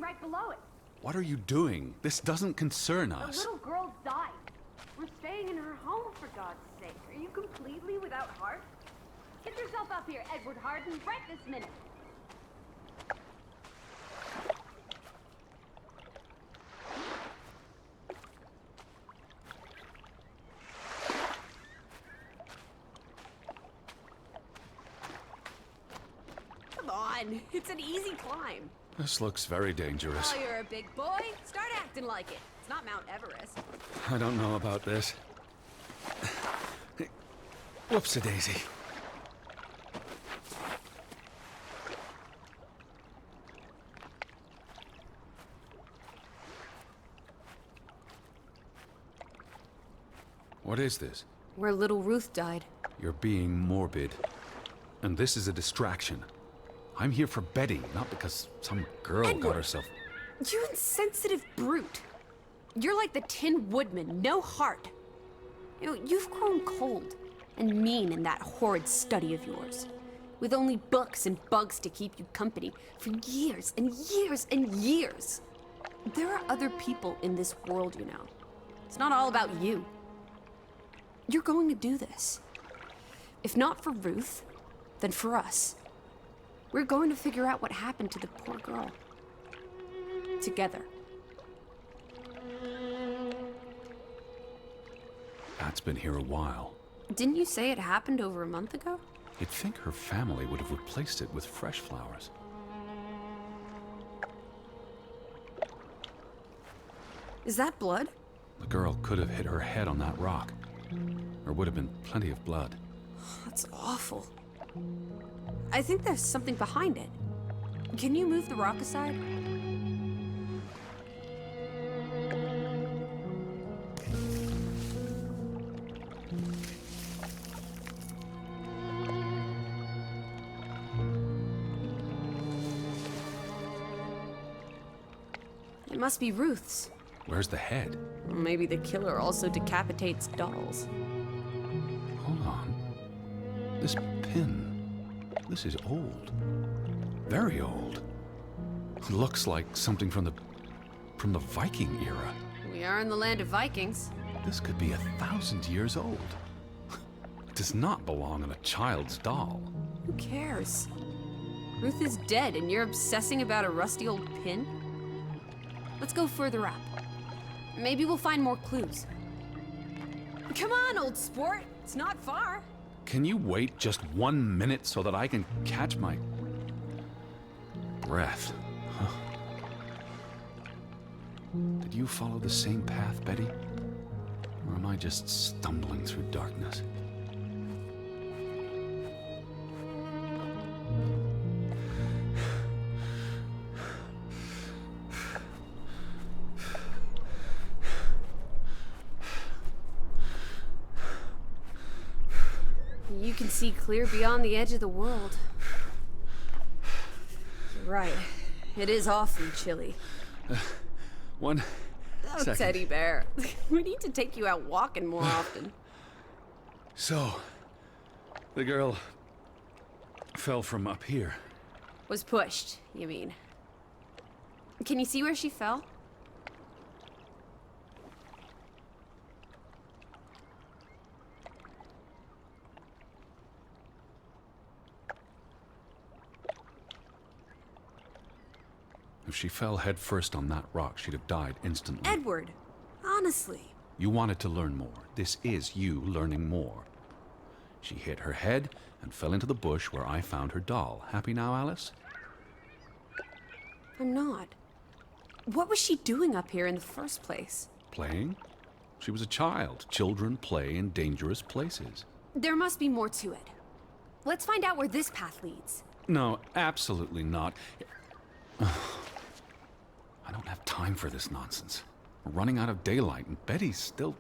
right below it. What are you doing? This doesn't concern The us. little girl died. We're staying in her home, for God's sake. Are you completely without heart? Get yourself up here, Edward Harden, right this minute. Come on, it's an easy climb. This looks very dangerous. Oh, you're a big boy. Start acting like it. It's not Mount Everest. I don't know about this. Hey, whoops-a-daisy. What is this? Where little Ruth died. You're being morbid. And this is a distraction. I'm here for Betty, not because some girl Edward. got herself... You insensitive brute. You're like the Tin Woodman, no heart. You know, you've grown cold and mean in that horrid study of yours. With only books and bugs to keep you company for years and years and years. There are other people in this world, you know. It's not all about you. You're going to do this. If not for Ruth, then for us. We're going to figure out what happened to the poor girl. Together. Pat's been here a while. Didn't you say it happened over a month ago? You'd think her family would have replaced it with fresh flowers. Is that blood? The girl could have hit her head on that rock. There would have been plenty of blood. That's awful. I think there's something behind it. Can you move the rock aside? It must be Ruth's. Where's the head? Maybe the killer also decapitates dolls. Hold on. This pin. This is old. Very old. It looks like something from the Viking era. We are in the land of Vikings. This could be 1,000 years old. It does not belong on a child's doll. Who cares? Ruth is dead and you're obsessing about a rusty old pin? Let's go further up. Maybe we'll find more clues. Come on, old sport. It's not far. Can you wait just 1 minute so that I can catch my breath? Huh. Did you follow the same path, Betty? Or am I just stumbling through darkness? You can see clear beyond the edge of the world. You're right. It is awfully chilly. One Oh, second. Teddy bear. We need to take you out walking more often. So, the girl fell from up here. Was pushed, you mean? Can you see where she fell? If she fell head first on that rock, she'd have died instantly. Edward, honestly. You wanted to learn more. This is you learning more. She hit her head and fell into the bush where I found her doll. Happy now, Alice? I'm not. What was she doing up here in the first place? Playing? She was a child. Children play in dangerous places. There must be more to it. Let's find out where this path leads. No, absolutely not. I don't have time for this nonsense. We're running out of daylight, and Betty's still...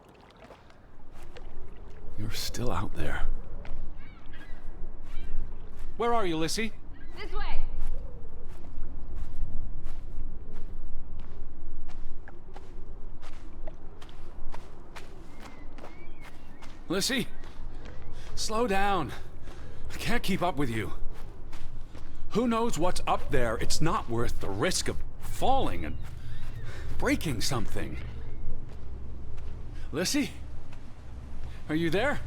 You're still out there. Where are you, Lissy? This way! Lissy? Slow down. I can't keep up with you. Who knows what's up there? It's not worth the risk of falling and breaking something. Lissy? Are you there?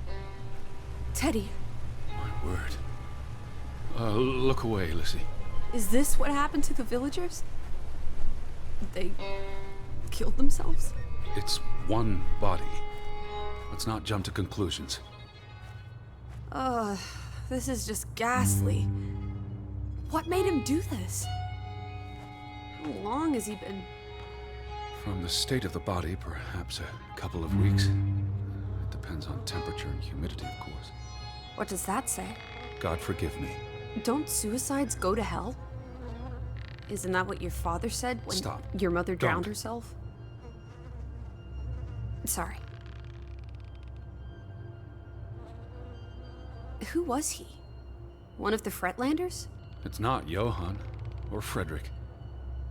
Teddy, My word. Look away, Lissy. is this what happened to the villagers? They killed themselves? It's one body. Let's not jump to conclusions. This is just ghastly. What made him do this? How long has he been... From the state of the body, perhaps a couple of weeks. It depends on temperature and humidity, of course. What does that say? God forgive me. Don't suicides go to hell? Isn't that what your father said when Stop. your mother drowned Don't. herself? Sorry. Who was he? One of the Fretlanders? It's not Johann or Frederick.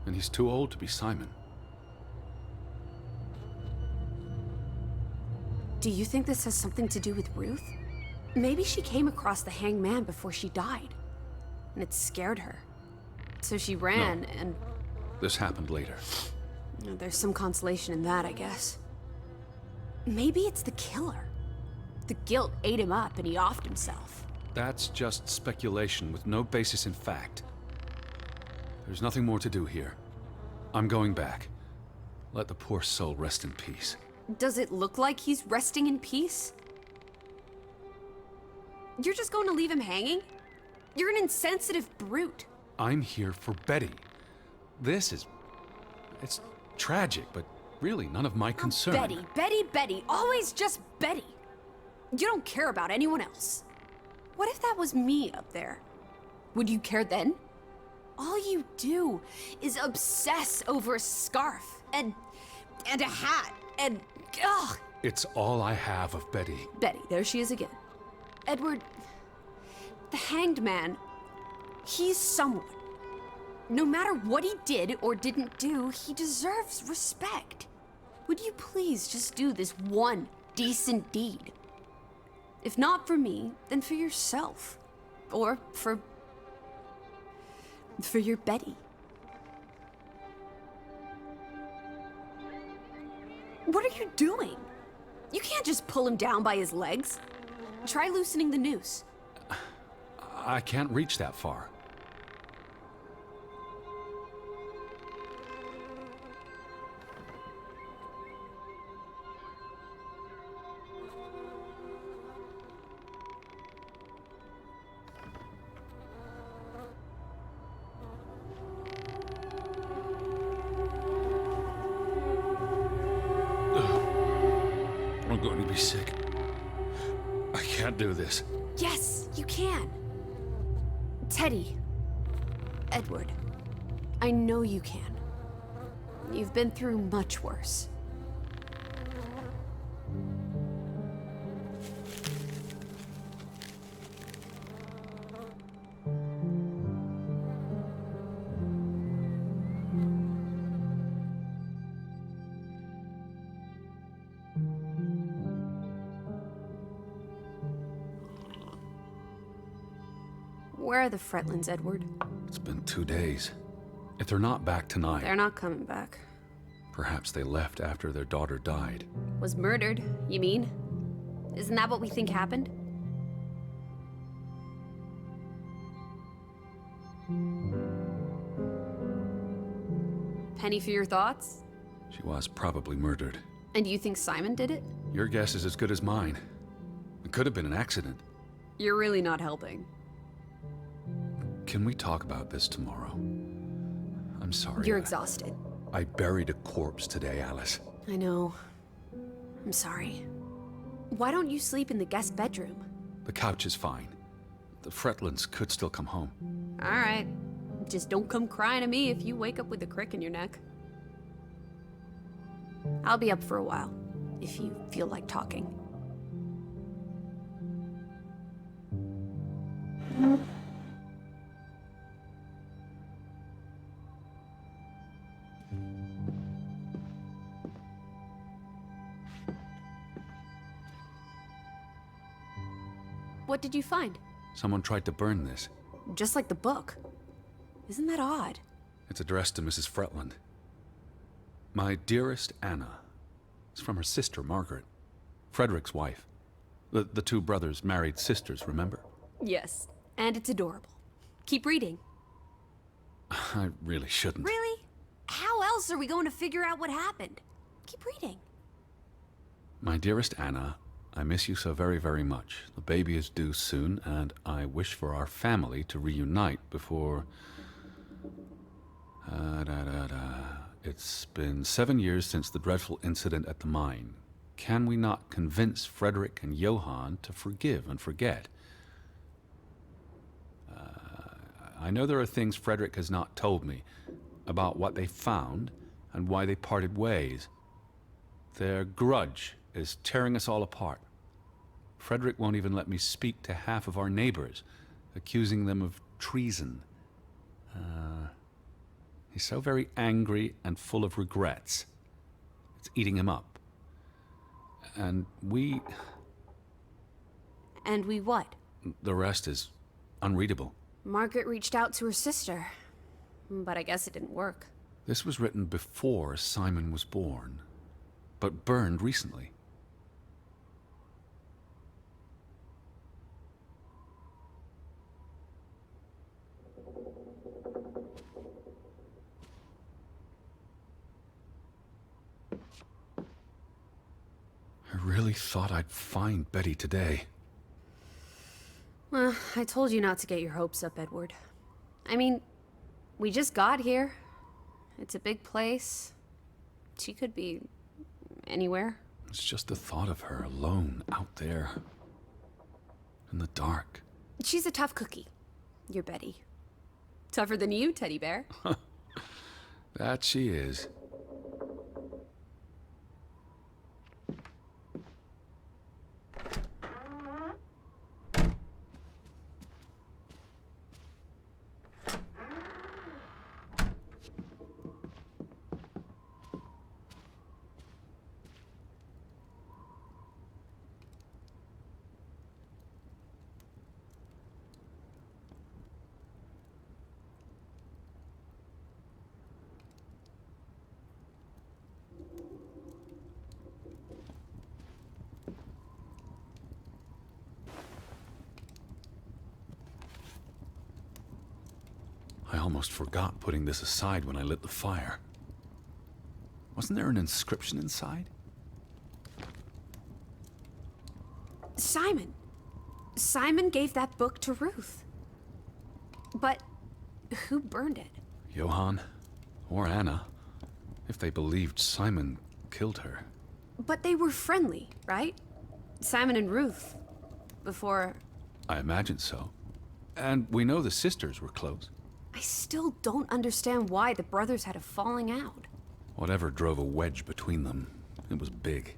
And he's too old to be Simon. Do you think this has something to do with Ruth? Maybe she came across the hanged man before she died, and it scared her. So she ran, No. and This happened later. there's some consolation in that, I guess. Maybe it's the killer. The guilt ate him up, and he offed himself. That's just speculation with no basis in fact. There's nothing more to do here. I'm going back. Let the poor soul rest in peace. Does it look like he's resting in peace? You're just going to leave him hanging? You're an insensitive brute. I'm here for Betty. It's tragic, but really none of my concern. Betty, always just Betty. You don't care about anyone else. What if that was me up there? Would you care then? All you do is obsess over a scarf and a hat and ugh. It's all I have of Betty. Betty, there she is again. Edward, the hanged man, he's someone. No matter what he did or didn't do, he deserves respect. Would you please just do this one decent deed? If not for me, then for yourself. Or for your Betty. What are you doing? You can't just pull him down by his legs. Try loosening the noose. I can't reach that far. I'm going to be sick. I can't do this. Yes, you can. Teddy. Edward. I know you can. You've been through much worse. Where are the Fretlands, Edward? It's been 2 days. If they're not back tonight, They're not coming back. perhaps they left after their daughter died. Was murdered, you mean? Isn't that what we think happened? Penny for your thoughts? She was probably murdered. And you think Simon did it? Your guess is as good as mine. It could have been an accident. You're really not helping. Can we talk about this tomorrow? I'm sorry. You're exhausted. I buried a corpse today, Alice. I know. I'm sorry. Why don't you sleep in the guest bedroom? The couch is fine. The Fretlands could still come home. All right. Just don't come crying to me if you wake up with a crick in your neck. I'll be up for a while, if you feel like talking. What did you find? Someone tried to burn this. Just like the book. Isn't that odd? It's addressed to Mrs. Fretland. My dearest Anna. It's from her sister, Margaret. Frederick's wife. The two brothers married sisters, remember? Yes, and it's adorable. Keep reading. I really shouldn't. Really? How else are we going to figure out what happened? Keep reading. My dearest Anna, I miss you so very, very much. The baby is due soon, and I wish for our family to reunite before... It's been 7 years since the dreadful incident at the mine. Can we not convince Frederick and Johann to forgive and forget? I know there are things Frederick has not told me about what they found and why they parted ways. Their grudge is tearing us all apart. Frederick won't even let me speak to half of our neighbors, accusing them of treason. He's so very angry and full of regrets. It's eating him up. And we... And we what? The rest is unreadable. Margaret reached out to her sister, but I guess it didn't work. This was written before Simon was born, but burned recently. I really thought I'd find Betty today. Well, I told you not to get your hopes up, Edward. I mean, we just got here. It's a big place. She could be anywhere. It's just the thought of her alone out there in the dark. She's a tough cookie, your Betty. Tougher than you, teddy bear. That she is. I almost forgot putting this aside when I lit the fire. Wasn't there an inscription inside? Simon. Simon gave that book to Ruth. But who burned it? Johann or Anna, if they believed Simon killed her. But they were friendly, right? Simon and Ruth. Before... I imagine so. And we know the sisters were close. I still don't understand why the brothers had a falling out. Whatever drove a wedge between them, it was big.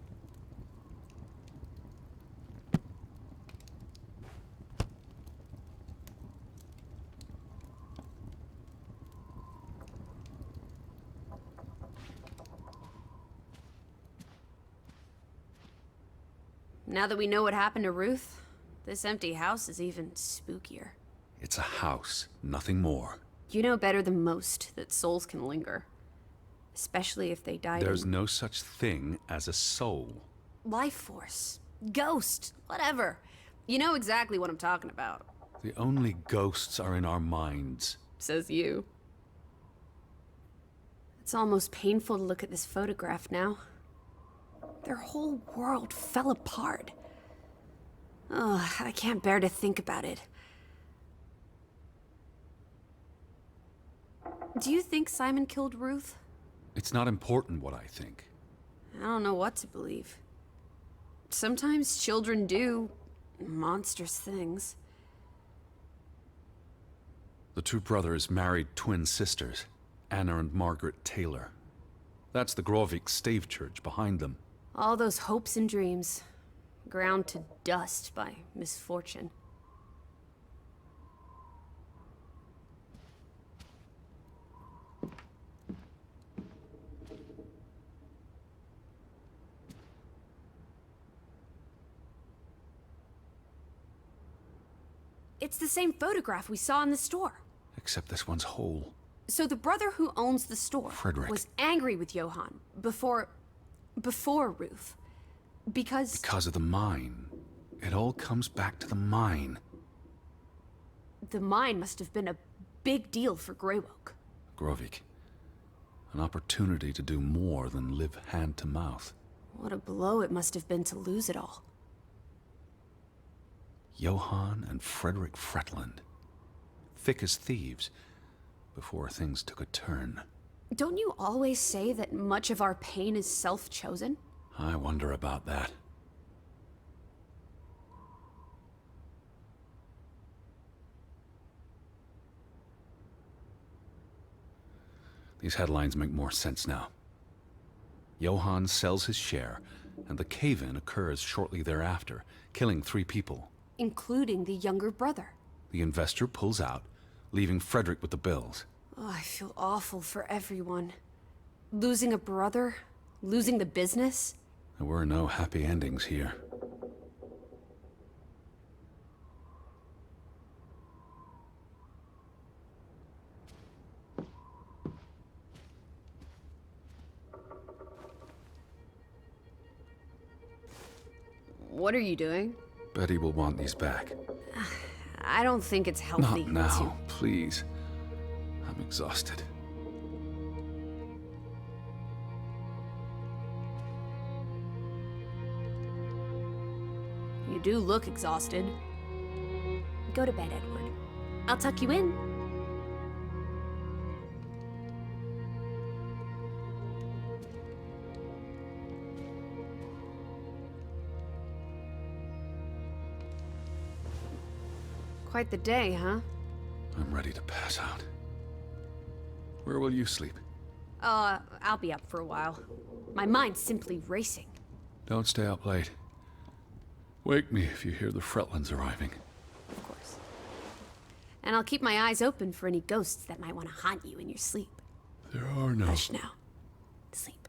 Now that we know what happened to Ruth, this empty house is even spookier. It's a house, nothing more. You know better than most that souls can linger. Especially if they died There's no such thing as a soul. Life force. Ghost. Whatever. You know exactly what I'm talking about. The only ghosts are in our minds. Says you. It's almost painful to look at this photograph now. Their whole world fell apart. Ugh, I can't bear to think about it. Do you think Simon killed Ruth? It's not important what I think. I don't know what to believe. Sometimes children do monstrous things. The two brothers married twin sisters, Anna and Margaret Taylor. That's the Grovik Stave Church behind them. All those hopes and dreams, ground to dust by misfortune. It's the same photograph we saw in the store. Except this one's whole. So the brother who owns the store Frederick. was angry with Johann before Ruth. Because Because of the mine. It all comes back to the mine. the mine must have been a big deal for Greywoke. Grovik. An opportunity to do more than live hand to mouth. What a blow it must have been to lose it all. Johann and Frederick Fretland. Thick as thieves, before things took a turn. Don't you always say that much of our pain is self-chosen? I wonder about that. These headlines make more sense now. Johann sells his share, and the cave-in occurs shortly thereafter, killing 3 people. Including the younger brother. The investor pulls out, leaving Frederick with the bills. Oh, I feel awful for everyone. Losing a brother, losing the business. There were no happy endings here. What are you doing? Betty will want these back. I don't think it's healthy Not now, please. I'm exhausted. You do look exhausted. Go to bed, Edward. I'll tuck you in. Quite the day, huh? I'm ready to pass out. Where will you sleep? I'll be up for a while. My mind's simply racing. Don't stay up late. Wake me if you hear the Fretlands arriving. Of course. And I'll keep my eyes open for any ghosts that might want to haunt you in your sleep. There are no... Hush now. Sleep.